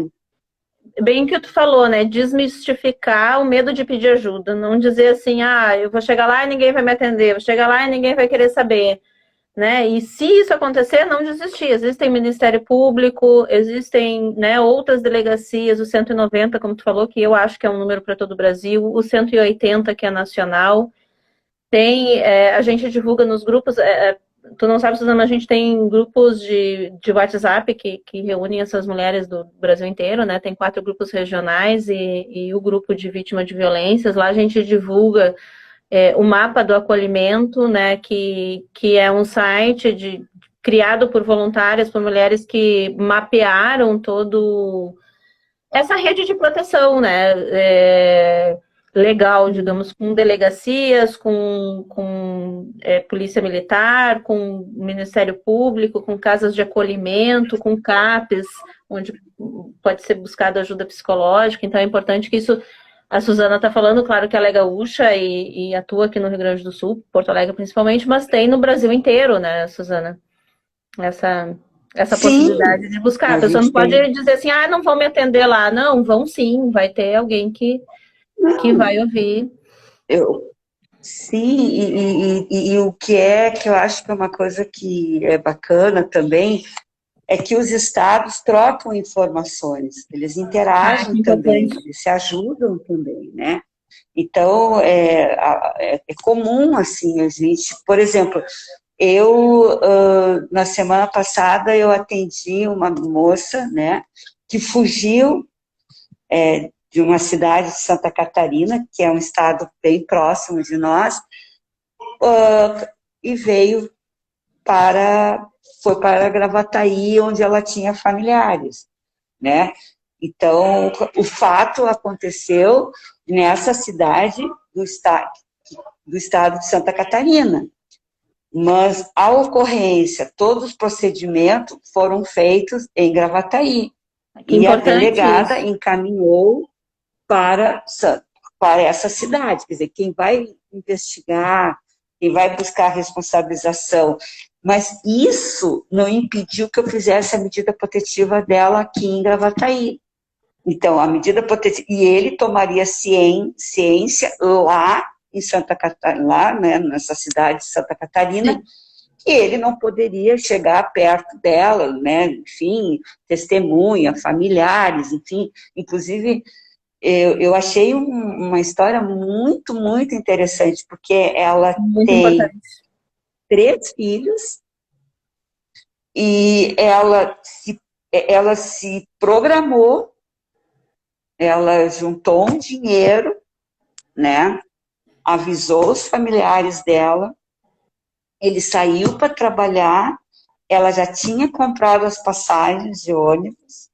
bem o que tu falou, né? Desmistificar o medo de pedir ajuda. Não dizer assim, eu vou chegar lá e ninguém vai me atender, vou chegar lá e ninguém vai querer saber. Né? E se isso acontecer, não desistir. Existem Ministério Público, existem, né, outras delegacias, o 190, como tu falou, que eu acho que é um número para todo o Brasil, o 180, que é nacional. Tem, a gente divulga nos grupos, tu não sabe, Suzana, mas a gente tem grupos de WhatsApp que reúnem essas mulheres do Brasil inteiro, né? Tem 4 grupos regionais e o grupo de vítima de violências. Lá a gente divulga o mapa do acolhimento, né, que é um site criado por voluntárias, por mulheres que mapearam essa rede de proteção, né, legal, digamos, com delegacias, com polícia militar, com Ministério Público, com casas de acolhimento, com CAPs, onde pode ser buscada ajuda psicológica. Então é importante que isso, a Suzana está falando, claro que ela é gaúcha e atua aqui no Rio Grande do Sul, Porto Alegre principalmente, mas tem no Brasil inteiro, né, Suzana? Essa Sim, possibilidade de buscar. A a pessoa não gente tem. pode dizer assim, ah, não vão me atender lá. Não, vão sim, vai ter alguém que vai ouvir. Eu, sim, e o que é que eu acho que é uma coisa que é bacana também é que os estados trocam informações, eles Ah, interagem que também, importante. eles se ajudam também, né? Então, é comum, assim, a gente, por exemplo, na semana passada, eu atendi uma moça, né, que fugiu de uma cidade de Santa Catarina, que é um estado bem próximo de nós, e foi para Gravataí, onde ela tinha familiares, né? Então, o fato aconteceu nessa cidade do estado de Santa Catarina, mas a ocorrência, todos os procedimentos foram feitos em Gravataí, Que e a importante delegada isso. encaminhou para essa cidade, quer dizer, quem vai investigar, quem vai buscar a responsabilização, mas isso não impediu que eu fizesse a medida protetiva dela aqui em Gravataí. Então, a medida protetiva, e ele tomaria ciência lá em Santa Catarina, lá, né, nessa cidade de Santa Catarina, Sim. que ele não poderia chegar perto dela, né, enfim, testemunha, familiares, enfim, inclusive eu achei uma história muito, muito interessante, porque ela Muito tem importante. 3 filhos e ela se programou, ela juntou um dinheiro, né? Avisou os familiares dela, ele saiu para trabalhar, ela já tinha comprado as passagens de ônibus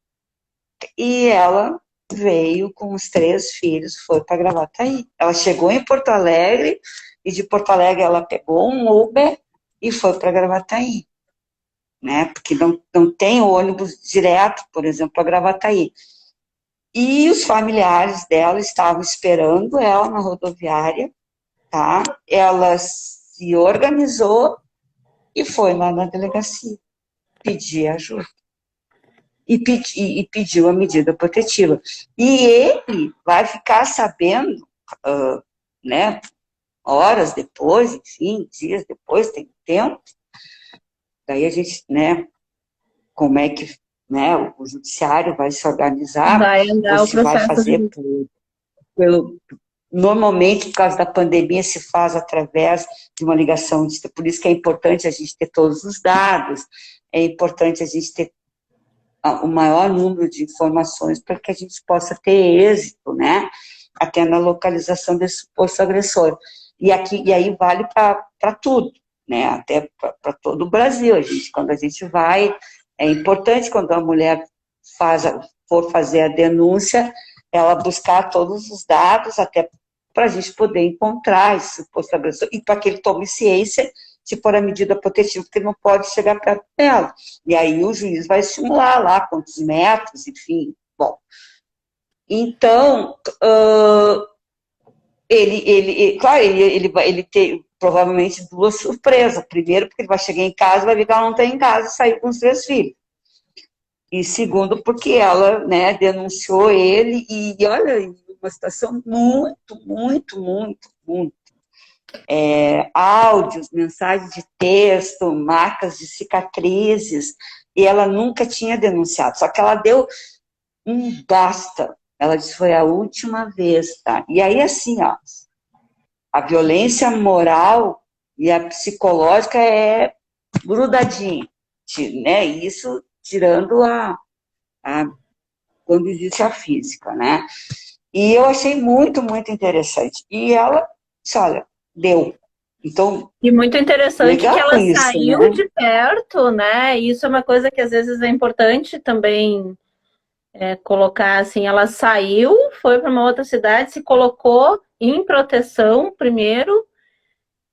e ela veio com os 3 filhos, foi para Gravataí. Ela chegou em Porto Alegre e de Porto Alegre ela pegou um Uber e foi para Gravataí, né? Porque não tem ônibus direto, por exemplo, para Gravataí. E os familiares dela estavam esperando ela na rodoviária, tá? Ela se organizou e foi lá na delegacia pedir ajuda. E pediu a medida protetiva. E ele vai ficar sabendo, né, horas depois, enfim, dias depois, tem tempo, daí a gente, né, como é que, né, o judiciário vai se organizar, Vai ou andar o se vai processo fazer de. pelo, normalmente, por causa da pandemia, se faz através de uma ligação, por isso que é importante a gente ter todos os dados, é importante a gente ter o maior número de informações para que a gente possa ter êxito, né, até na localização desse suposto agressor. E aí vale para tudo, né, até para todo o Brasil. Quando a gente vai, é importante quando a mulher for fazer a denúncia, ela buscar todos os dados, até para a gente poder encontrar esse suposto agressor, e para que ele tome ciência se for a medida protetiva, porque não pode chegar perto dela. E aí o juiz vai estimular lá quantos metros, enfim. Bom, então, claro, ele tem provavelmente duas surpresas. Primeiro, porque ele vai chegar em casa, vai ver que ela não está em casa e saiu com os 3 filhos. E segundo, porque ela, né, denunciou ele e olha, uma situação muito, muito, muito, muito. Áudios, mensagens de texto, marcas de cicatrizes, e ela nunca tinha denunciado, só que ela deu um basta. Ela disse, foi a última vez, tá? E aí, assim, ó, a violência moral e a psicológica é grudadinha, né? Isso tirando quando existe a física, né? E eu achei muito, muito interessante. E ela disse, olha, deu. Então, E muito interessante que legal ela isso, saiu né? de perto, né? E isso é uma coisa que às vezes é importante também colocar assim, ela saiu, foi para uma outra cidade, se colocou em proteção primeiro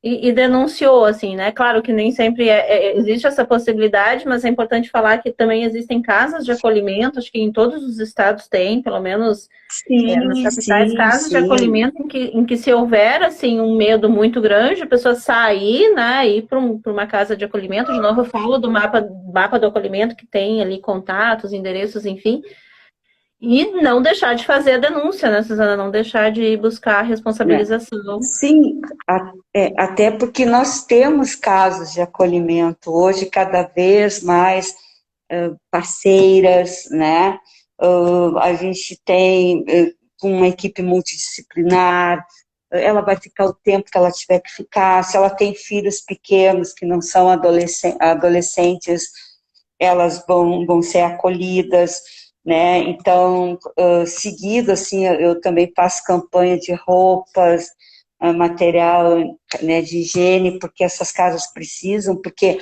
e denunciou, assim, né? Claro que nem sempre existe essa possibilidade, mas é importante falar que também existem casas de acolhimento, acho que em todos os estados tem, pelo menos nas Sim, capitais, sim, casas de sim. acolhimento em que se houver, assim, um medo muito grande, a pessoa sair, né, ir para uma casa de acolhimento, de novo eu falo do mapa do acolhimento, que tem ali contatos, endereços, enfim, e não deixar de fazer a denúncia, né, Suzana? Não deixar de buscar a Né? responsabilização. Sim, até porque nós temos casos de acolhimento hoje cada vez mais parceiras, né? A gente tem uma equipe multidisciplinar, ela vai ficar o tempo que ela tiver que ficar, se ela tem filhos pequenos que não são adolescentes, elas vão ser acolhidas, né? Então, seguido, assim, eu também faço campanha de roupas, material, né, de higiene, porque essas casas precisam, porque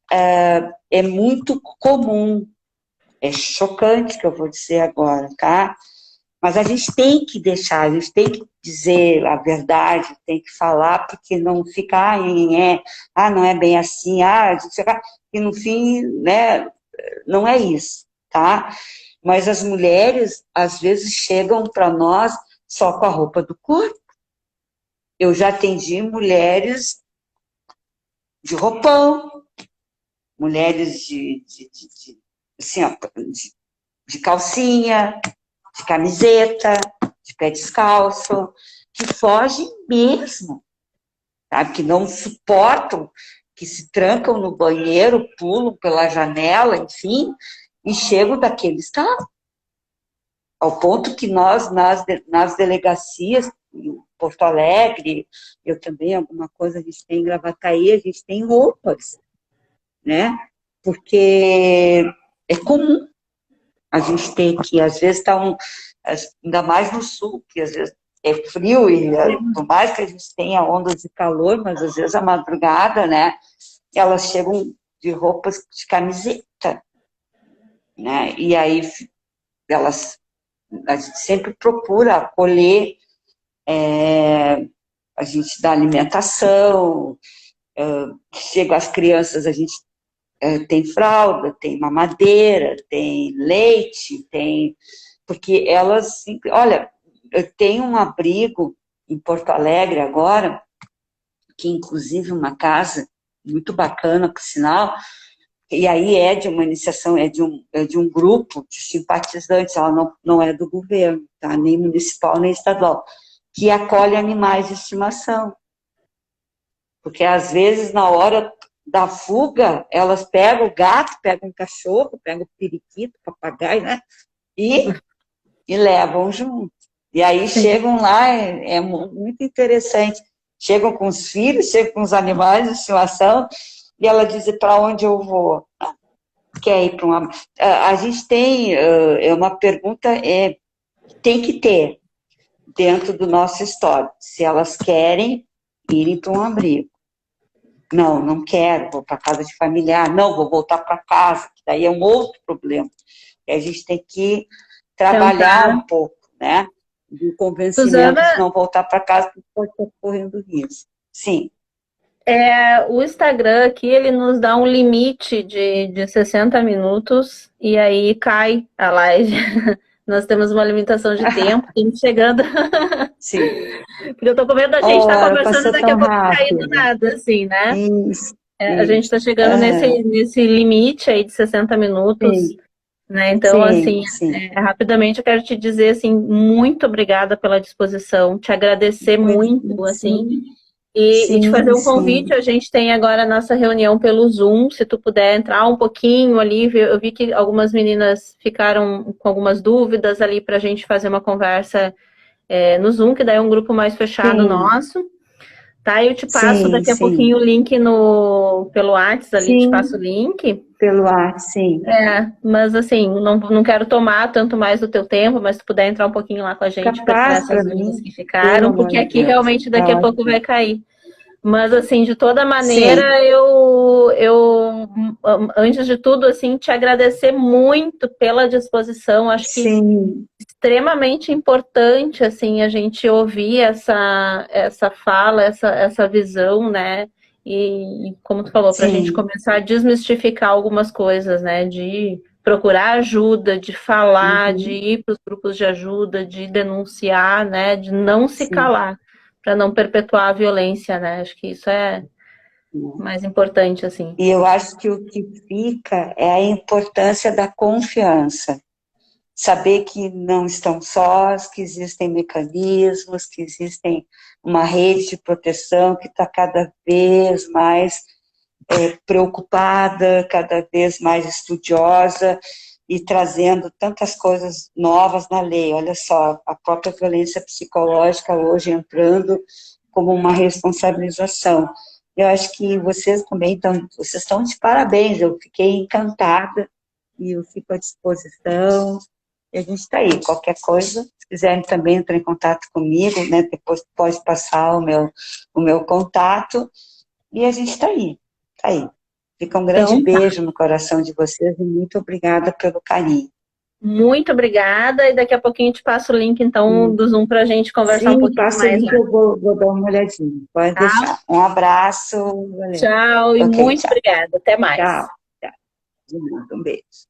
é muito comum, é chocante que eu vou dizer agora, tá? Mas a gente tem que deixar, a gente tem que dizer a verdade, tem que falar, porque não fica, não é bem assim, e no fim, né, não é isso, tá? Mas as mulheres, às vezes, chegam para nós só com a roupa do corpo. Eu já atendi mulheres de roupão, mulheres assim, ó, de calcinha, de camiseta, de pé descalço, que fogem mesmo, sabe? Que não suportam, que se trancam no banheiro, pulam pela janela, enfim, e chegam daquele estado. Ao ponto que nós, nas delegacias, em Porto Alegre, eu também, alguma coisa, a gente tem em Gravataí, a gente tem roupas, né? Porque é comum a gente ter que, às vezes, ainda mais no sul, que às vezes é frio, e por mais que a gente tenha ondas de calor, mas às vezes a madrugada, né? Elas chegam de roupas de camiseta, né? E aí a gente sempre procura acolher, a gente dá alimentação, chega as crianças, a gente tem fralda, tem mamadeira, tem leite, porque elas, olha, eu tenho um abrigo em Porto Alegre agora, que inclusive uma casa muito bacana, por sinal, e aí é de uma iniciação, é de um grupo de simpatizantes, ela não é do governo, tá? Nem municipal, nem estadual, que acolhe animais de estimação. Porque, às vezes, na hora da fuga, elas pegam o gato, pegam o cachorro, pegam o periquito, o papagaio, né? E levam junto. E aí chegam lá, é muito interessante. Chegam com os filhos, chegam com os animais de estimação, e ela diz, para onde eu vou? Quer ir para uma... A gente tem, uma pergunta, tem que ter, dentro do nosso histórico, se elas querem irem para um abrigo. Não quero, vou para casa de familiar, não, vou voltar para casa, que daí é um outro problema. E a gente tem que trabalhar um pouco, né? Do convencimento Suzana, de não voltar para casa, porque pode estar correndo risco. Sim. o Instagram aqui, ele nos dá um limite de 60 minutos e aí cai a live. Nós temos uma limitação de tempo, estamos chegando. Sim. Porque eu tô com medo da gente estar Ora, conversando e passou daqui a tão pouco cair do rápido. nada, assim, né? Isso, A gente está isso. chegando Aham. nesse limite aí de 60 minutos, Sim, né? Então, sim, assim, sim. rapidamente eu quero te dizer, assim, muito obrigada pela disposição, te agradecer muito, assim, Sim, e te fazer sim, um convite. sim. A gente tem agora a nossa reunião pelo Zoom, se tu puder entrar um pouquinho ali, eu vi que algumas meninas ficaram com algumas dúvidas ali para a gente fazer uma conversa no Zoom, que daí é um grupo mais fechado Sim, nosso. Tá, eu te passo sim, daqui a sim. pouquinho o link pelo WhatsApp ali, te passo o Sim, link. pelo ar, sim. Mas assim, não quero tomar tanto mais do teu tempo, mas se tu puder entrar um pouquinho lá com a gente para tirar Capaz essas para dúvidas mim, que pelo ficaram, amor porque de aqui Deus. realmente Tá daqui a pouco vai ótimo. cair. Mas, assim, de toda Sim, maneira, antes de tudo, assim, te agradecer muito pela disposição. Acho que sim, extremamente importante, assim, a gente ouvir essa fala, essa visão, né? Como tu falou, para a gente sim. começar a desmistificar algumas coisas, né? De procurar ajuda, de falar, de Uhum, ir para os grupos de ajuda, de denunciar, né? De não se sim. calar, para não perpetuar a violência, né? Acho que isso é mais importante, assim. E eu acho que o que fica é a importância da confiança. Saber que não estão sós, que existem mecanismos, que existem uma rede de proteção que está cada vez mais preocupada, cada vez mais estudiosa e trazendo tantas coisas novas na lei. Olha só, a própria violência psicológica hoje entrando como uma responsabilização. Eu acho que vocês também vocês estão de parabéns, eu fiquei encantada e eu fico à disposição. E a gente está aí, qualquer coisa, se quiserem também entrar em contato comigo, né, depois pode passar o meu contato, e a gente está aí, tá aí. Fica um grande Então, tá. beijo no coração de vocês e muito obrigada pelo carinho. Muito obrigada. E daqui a pouquinho eu te passo o link, então, do Zoom para a gente conversar um Sim, pouquinho passa o mais link, lá. eu vou dar uma olhadinha. Pode Tá? deixar. Um abraço, valeu. Tchau e Ok, muito tchau. obrigada. Até mais. Tchau. Tchau. De nada, um beijo.